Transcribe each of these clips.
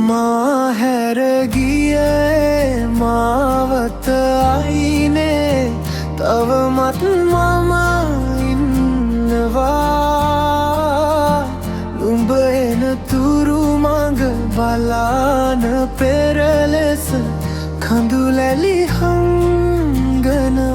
माँ हैरगिए मावत आईने तव मत मामा इन्नवा नुඹ එන තුරු මඟ බලාන පෙරලෙස කඳුලැලි හංගනවා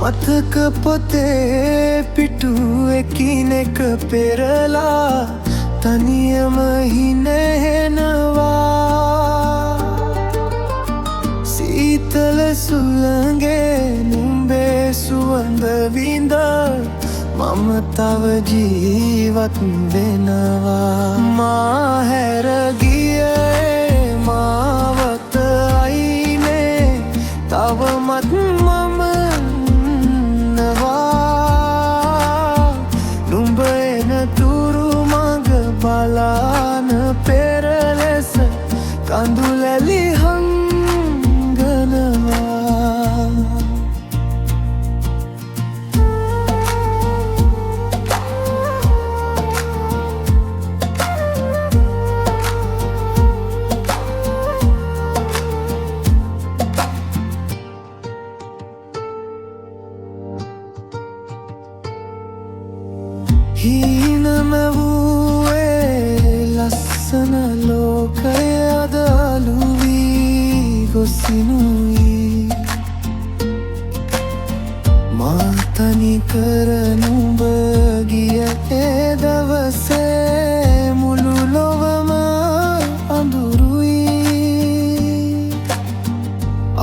මතක පොතේ පිටු එකිනෙක පෙරලා තනියම හිනෙනවා සීතල සුළඟේ නුඹේ සුවඳ විඳ මම තව ජීවත් වෙනවා මා හැර ගියේ මාවත අයිනේ තවමත් මම බලාන පෙරලෙස කඳුලැලි හංගනවා හීනම ලස්සන ලෝකය අද අලු වී ගොසිනුයි මා තනි කර නුඹ ගිය ඒ දවසේ මුළු ලොවම අඳුරුයි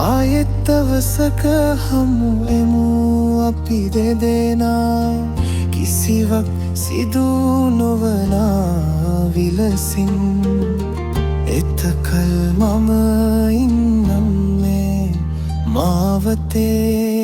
ආයෙත් දවසක හමු එමු අපි දෙදෙනා කිසිවක් සිදු නොවනා විලසින් එතකල් මම ඉන්නම් මේ මාවතේ